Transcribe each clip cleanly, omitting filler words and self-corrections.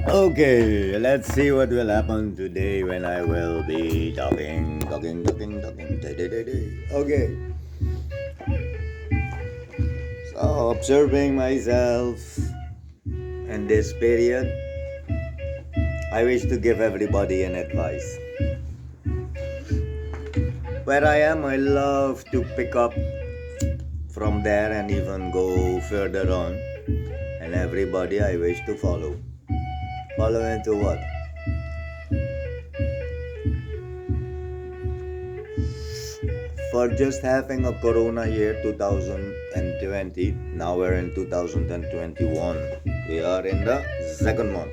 Okay, let's see what will happen today when I will be talking. Okay, so observing myself in this period, I wish to give everybody an advice. Where I am, I love to pick up from there and even go further on. And everybody I wish to follow. Follow into what? For just having a Corona year 2020, now we're in 2021. We are in the second month.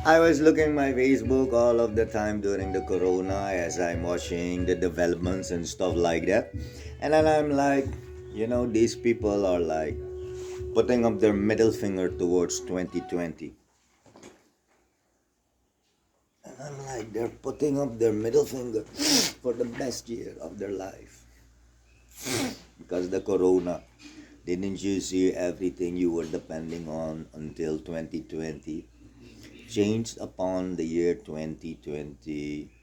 I was looking my Facebook all of the time during the Corona as I'm watching the developments and stuff like that. And then I'm like, these people are like putting up their middle finger towards 2020. And I'm like, they're putting up their middle finger for the best year of their life. Because the Corona, didn't you see everything you were depending on until 2020 changed upon the year 2020?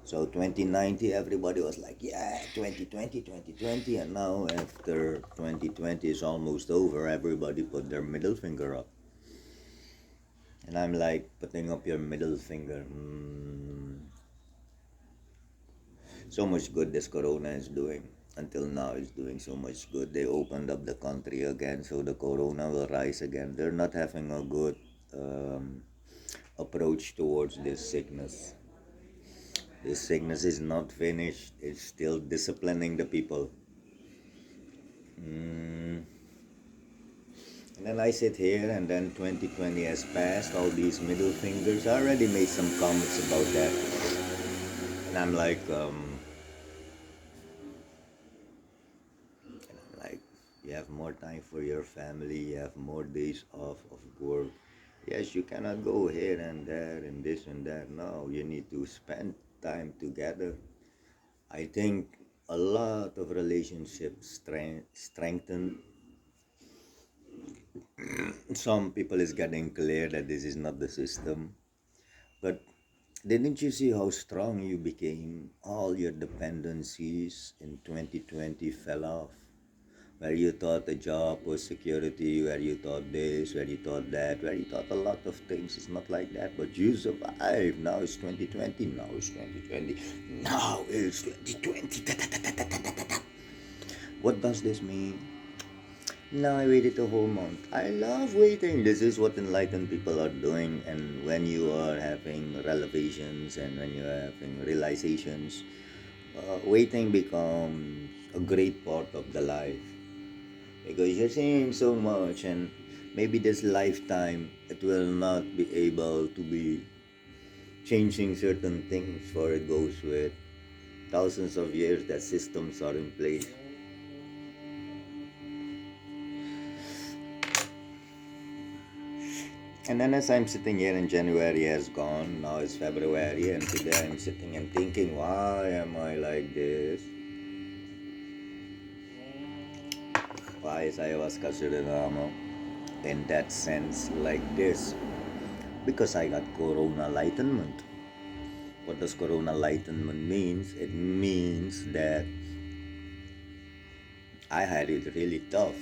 So 2019, everybody was like, yeah, 2020, and now after 2020 is almost over, everybody put their middle finger up. And I'm like, putting up your middle finger. So much good this Corona is doing. Until now, it's doing so much good. They opened up the country again, so the Corona will rise again. They're not having a good approach towards this sickness. This sickness is not finished. It's still disciplining the people. And then I sit here, and then 2020 has passed. All these middle fingers. I already made some comments about that. And I'm like, you have more time for your family. You have more days off of work. Yes, you cannot go here and there and this and that. No, you need to spend time together. I think a lot of relationships strengthen. Some people is getting clear that this is not the system. But didn't you see how strong you became? All your dependencies in 2020 fell off. Where you thought a job was security, where you thought this, where you thought that, where you thought a lot of things. It's not like that, but you survived. Now it's 2020, now it's 2020, now it's 2020. What does this mean? Now I waited a whole month. I love waiting. This is what enlightened people are doing. And when you are having revelations and when you are having realizations, waiting becomes a great part of the life. Because you're seeing so much, and maybe this lifetime it will not be able to be changing certain things, for it goes with thousands of years that systems are in place. And then as I'm sitting here and January has gone, now it's February, and today I'm sitting and thinking, why am I like this? Why is Ayahuasca Suriname in that sense like this? Because I got Coronaligtenment. What does Coronaligtenment means? It means that I had it really tough.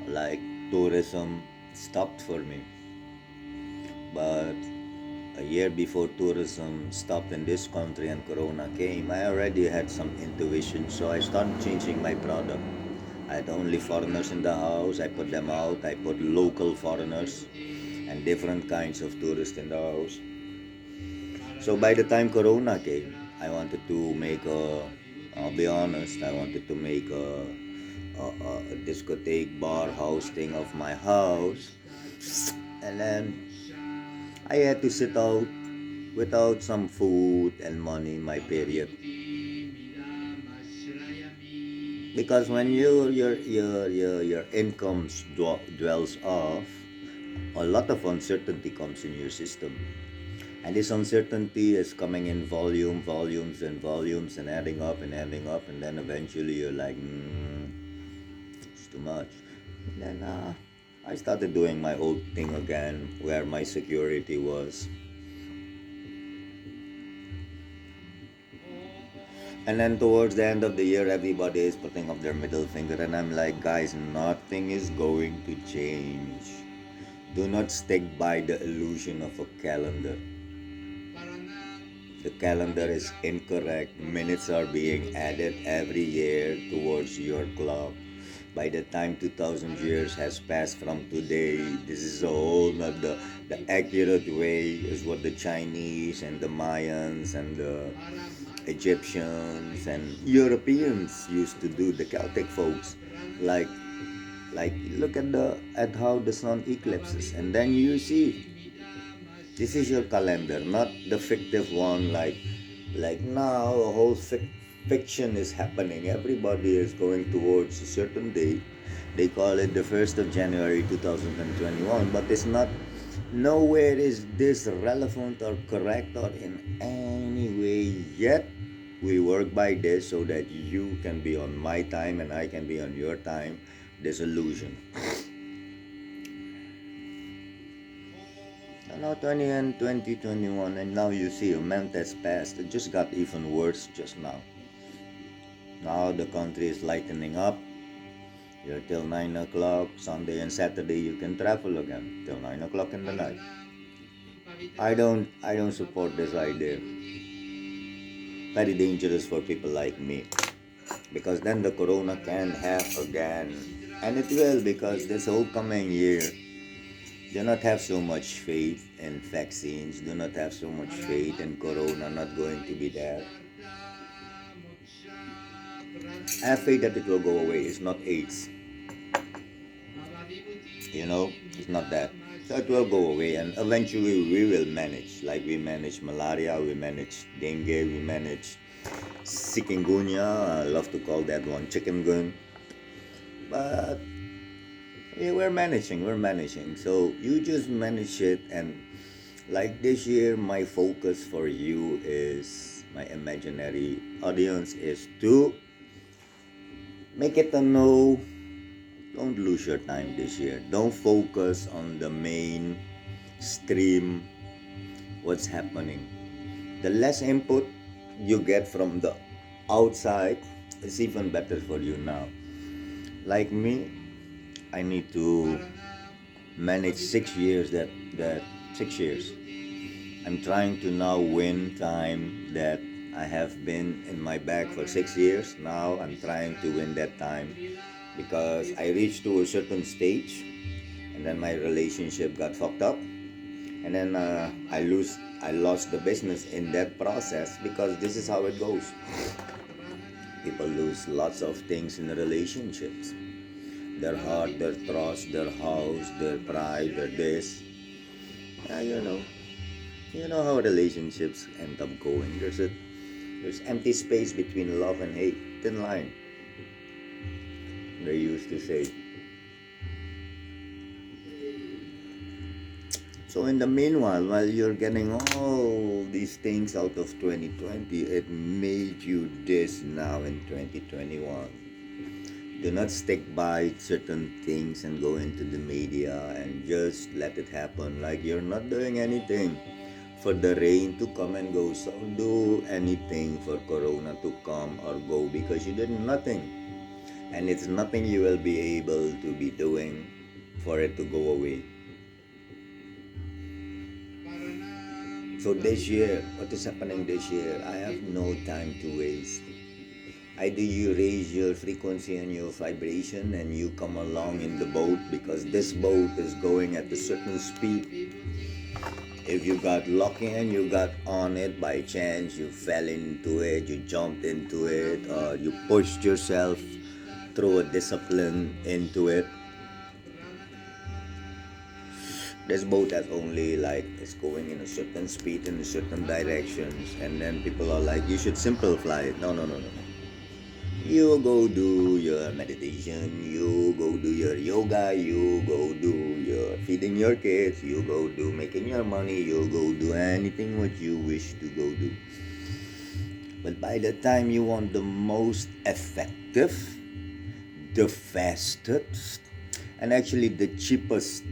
Like tourism stopped for me. But a year before tourism stopped in this country and Corona came, I already had some intuition, so I started changing my product. I had only foreigners in the house, I put them out, I put local foreigners and different kinds of tourists in the house. So by the time Corona came, I wanted to make I'll be honest, I wanted to make a discotheque bar house thing of my house. And then I had to sit out without some food and money in my period. Because when your incomes dwells off, a lot of uncertainty comes in your system. And this uncertainty is coming in volumes and volumes and adding up, and then eventually you're like, it's too much. Then I started doing my old thing again, where my security was. And then towards the end of the year, everybody is putting up their middle finger, and I'm like, guys, nothing is going to change. Do not stick by the illusion of a calendar. The calendar is incorrect. Minutes are being added every year towards your clock. By the time 2000 years has passed from today, this is a whole not the accurate way is what the Chinese and the Mayans and the Egyptians and Europeans used to do, the Celtic folks. Like look at the at how the sun eclipses, and then you see this is your calendar, not the fictive one. Like now, a whole fiction is happening. Everybody is going towards a certain date. They call it the 1st of January 2021, but it's not. Nowhere is this relevant or correct or in any way yet. We work by this so that you can be on my time and I can be on your time. This illusion. And now 20 and 2021, and now you see a month has passed. It just got even worse just now. Now the country is lightening up. You're till 9 o'clock. Sunday and Saturday you can travel again till 9 o'clock in the night. I don't support this idea. Very dangerous for people like me. Because then the corona can have again. And it will, because this whole coming year, do not have so much faith in vaccines. Do not have so much faith in corona not going to be there. I have faith that it will go away. It's not AIDS. It's not that. So it will go away, and eventually we will manage. Like we manage malaria, we manage dengue, we manage chikungunya. I love to call that one chikungun. But yeah, we're managing. So you just manage it, and like this year, my focus for you is my imaginary audience is to make it a no. Don't lose your time this year. Don't focus on the main stream, what's happening. The less input you get from the outside is even better for you now. Like me, I need to manage 6 years. That 6 years. I'm trying to now win time that I have been in my bag for 6 years. Now I'm trying to win that time because I reached to a certain stage, and then my relationship got fucked up, and then I lost the business in that process, because this is how it goes. People lose lots of things in relationships: their heart, their trust, their house, their pride, their this. Yeah, you know how relationships end up going. There's empty space between love and hate, thin line, they used to say. So in the meanwhile, while you're getting all these things out of 2020, it made you this now in 2021. Do not stick by certain things and go into the media and just let it happen like you're not doing anything for the rain to come and go. So do anything for corona to come or go, because you did nothing. And it's nothing you will be able to be doing for it to go away. So this year, what is happening this year? I have no time to waste. Either you raise your frequency and your vibration and you come along in the boat, because this boat is going at a certain speed. If you got lucky and you got on it by chance, you fell into it, you jumped into it, or you pushed yourself through a discipline into it. This boat has only it's going in a certain speed in a certain directions, and then people are like, you should simplify it. No. You go do your meditation, you go do your yoga, you go do your feeding your kids, you go do making your money, you go do anything what you wish to go do. But by the time you want the most effective, the fastest, and actually the cheapest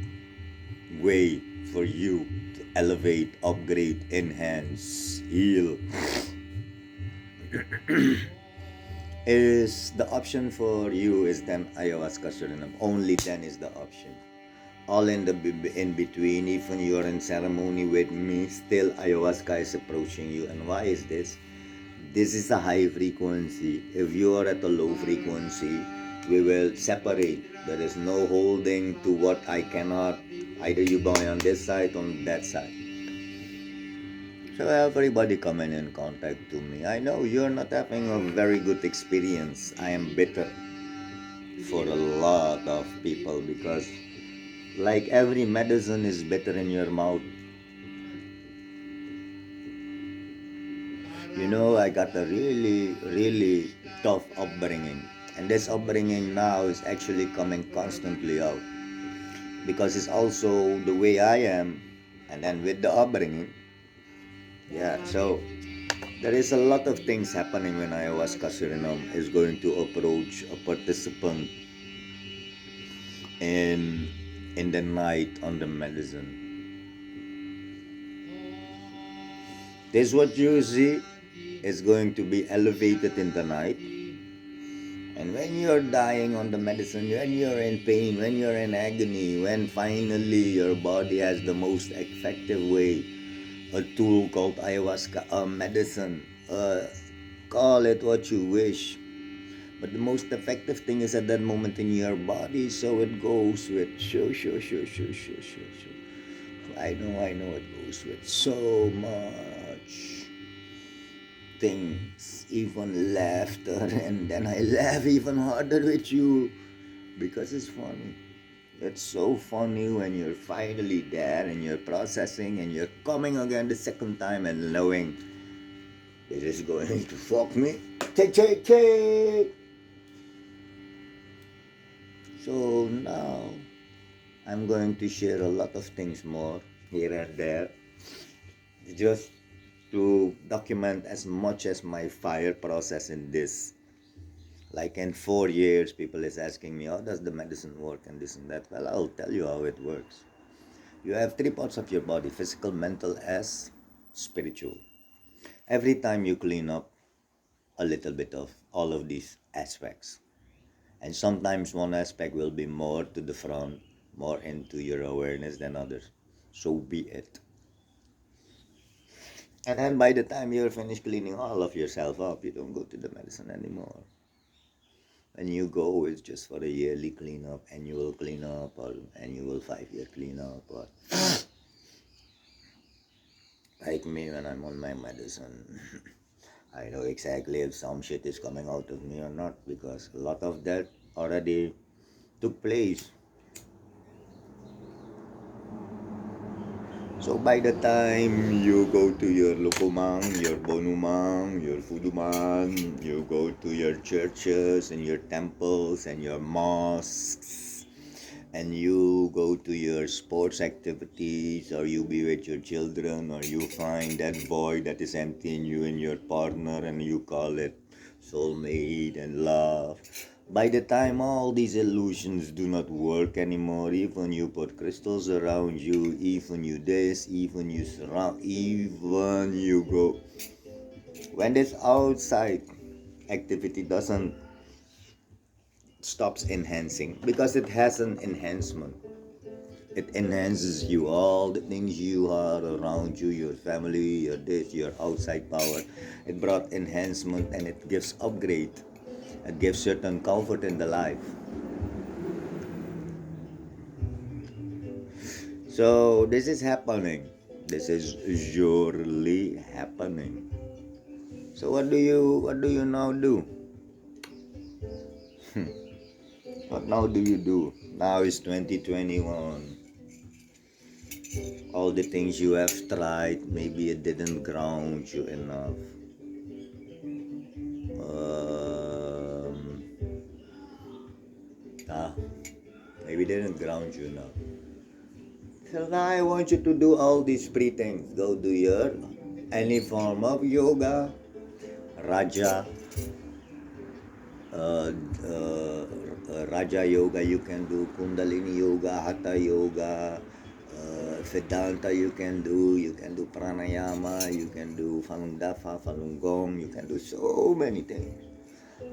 way for you to elevate, upgrade, enhance, heal is the option for you is then ayahuasca Suriname. Only then is the option. All in the in between, even you're in ceremony with me, still ayahuasca is approaching you. And why is this? This is a high frequency. If you are at a low frequency, we will separate. There is no holding to what I cannot. Either you buy on this side, on that side. So everybody coming in contact to me. I know you're not having a very good experience. I am bitter for a lot of people because like every medicine is bitter in your mouth. You know, I got a really, really tough upbringing. And this upbringing now is actually coming constantly out. Because it's also the way I am. And then with the upbringing, yeah, so there is a lot of things happening when Ayahuasca Suriname is going to approach a participant in the night on the medicine. This what you see is going to be elevated in the night. And when you're dying on the medicine, when you're in pain, when you're in agony, when finally your body has the most effective way, a tool called ayahuasca, a medicine, call it what you wish. But the most effective thing is at that moment in your body, so it goes with sure. I know it goes with so much things, even laughter, and then I laugh even harder with you because it's funny. It's so funny when you're finally there and you're processing and you're coming again the second time and knowing it is going to fuck me. Take. So now I'm going to share a lot of things more here and there, just to document as much as my fire process in this. Like in 4 years, people is asking me, how does the medicine work and this and that? Well, I'll tell you how it works. You have 3 parts of your body, physical, mental, as spiritual. Every time you clean up a little bit of all of these aspects. And sometimes one aspect will be more to the front, more into your awareness than others. So be it. And then by the time you're finished cleaning all of yourself up, you don't go to the medicine anymore. When you go, it's just for a yearly cleanup, annual cleanup, or annual 5-year cleanup, or like me when I'm on my medicine. I know exactly if some shit is coming out of me or not, because a lot of that already took place. So by the time you go to your lukumang, your bonumang, your fudumang, you go to your churches and your temples and your mosques, and you go to your sports activities, or you be with your children, or you find that void that is empty in you and your partner, and you call it soulmate and love. By the time all these illusions do not work anymore, even you put crystals around you, even you this, even you surround, even you go. When this outside activity doesn't stops enhancing, because it has an enhancement. It enhances you, all the things you are around you, your family, your this, your outside power. It brought enhancement and it gives upgrade. It gives certain comfort in the life. So this is happening. This is surely happening. So what do you now do? What now do you do? Now is 2021. All the things you have tried, maybe it didn't ground you enough. Maybe didn't ground you enough. So now I want you to do all these three things. Go do your any form of yoga, raja, Raja Yoga you can do, Kundalini Yoga, Hatha Yoga, Vedanta you can do Pranayama, you can do Falun Dafa, Falun Gong, you can do so many things.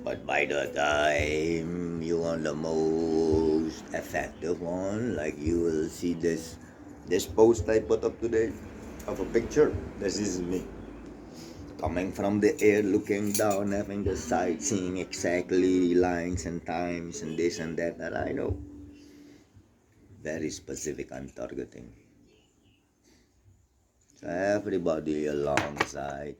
But by the time you want the most effective one, like you will see this post I put up today of a picture. This is me coming from the air, looking down, having the sight, seeing exactly lines and times and this and that. And I know very specific I'm targeting. So everybody alongside.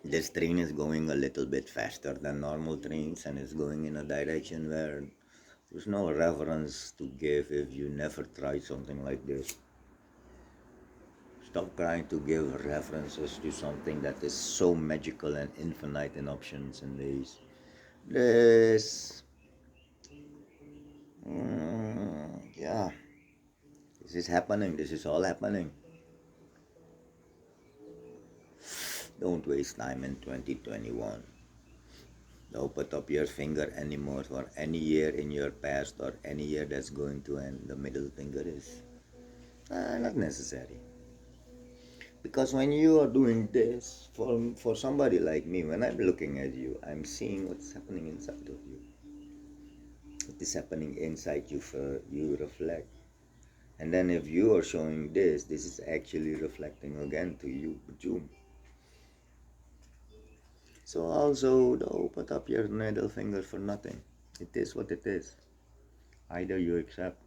This train is going a little bit faster than normal trains and is going in a direction where there's no reference to give if you never tried something like this. Stop trying to give references to something that is so magical and infinite in options and ways. This, yeah, this is happening. This is all happening. Don't waste time in 2021. Don't put up your finger anymore for any year in your past or any year that's going to end. The middle finger is not necessary. Because when you are doing this, for somebody like me, when I'm looking at you, I'm seeing what's happening inside of you. What is happening inside you for you reflect. And then if you are showing this is actually reflecting again to you, boom. So also don't put up your middle finger for nothing. It is what it is. Either you accept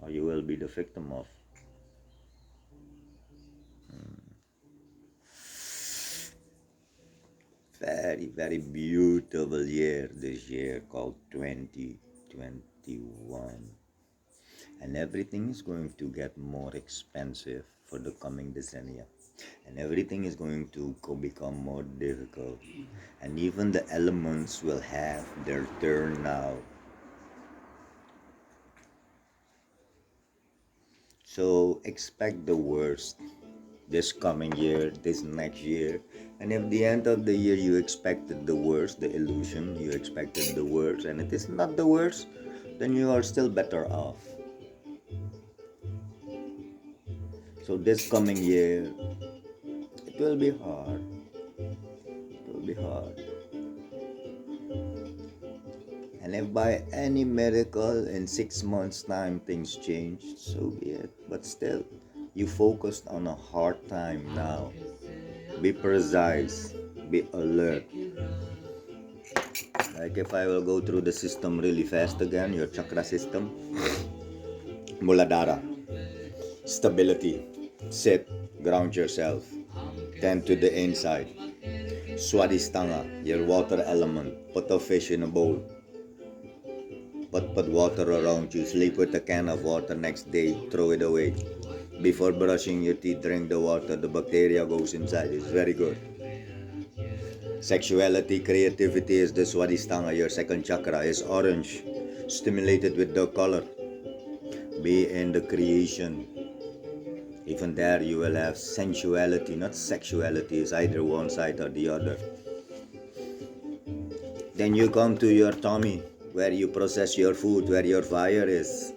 or you will be the victim of. Very, very beautiful year this year called 2021. And everything is going to get more expensive for the coming decennia. And everything is going to become more difficult. And even the elements will have their turn now. So expect the worst this coming year, this next year. And if the end of the year you expected the worst, the illusion, you expected the worst, and it is not the worst, then you are still better off. So this coming year, it will be hard. It will be hard. And if by any miracle in 6 months' time things change, so be it. But still, you focused on a hard time now. Be precise. Be alert. Like if I will go through the system really fast again, your chakra system. Muladhara. Stability. Sit. Ground yourself. Tend to the inside. Swadhisthana, your water element. Put a fish in a bowl. Put water around you. Sleep with a can of water. Next day, throw it away. Before brushing your teeth, drink the water. The bacteria goes inside. It's very good. Sexuality, creativity is the Swadhisthana. Your second chakra is orange. Stimulated with the color. Be in the creation. Even there you will have sensuality, not sexuality. It's either one side or the other. Then you come to your tummy, where you process your food, where your fire is.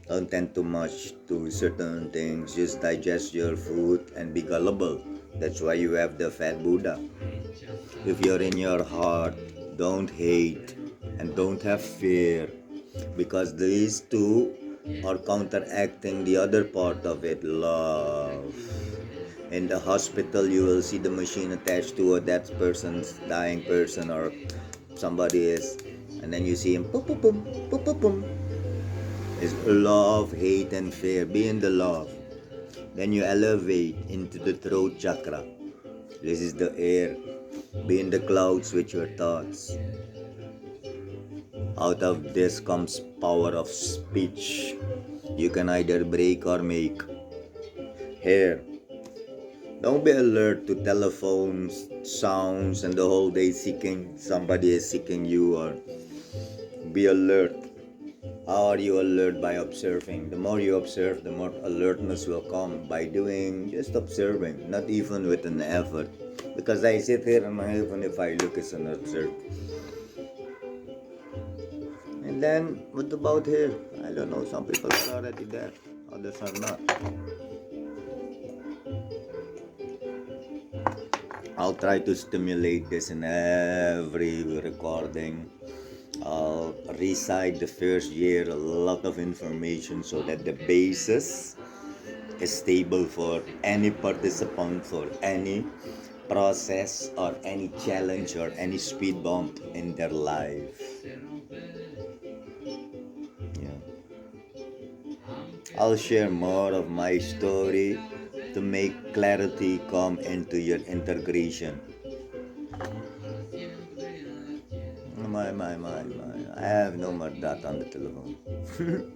Don't tend too much to certain things. Just digest your food and be gullible. That's why you have the fat Buddha. If you're in your heart, don't hate and don't have fear, because these two are counteracting the other part of it, love. In the hospital, you will see the machine attached to a dead person's dying person, or somebody is, and then you see him, boom, boom, boom, boom, boom, boom. It's love, hate, and fear. Be in the love. Then you elevate into the throat chakra. This is the air. Be in the clouds with your thoughts. Out of this comes power of speech. You can either break or make. Here. Don't be alert to telephones, sounds, and the whole day seeking somebody is seeking you, or be alert. How are you alert? By observing. The more you observe, the more alertness will come by doing just observing, not even with an effort. Because I sit here and even if I look, it's an observe. then what about here? I don't know, some people are already there, others are not. I'll try to stimulate this in every recording. I'll recite the first year a lot of information so that the basis is stable for any participant, for any process or any challenge or any speed bump in their life. Yeah. I'll share more of my story to make clarity come into your integration. My. I have no more data on the telephone.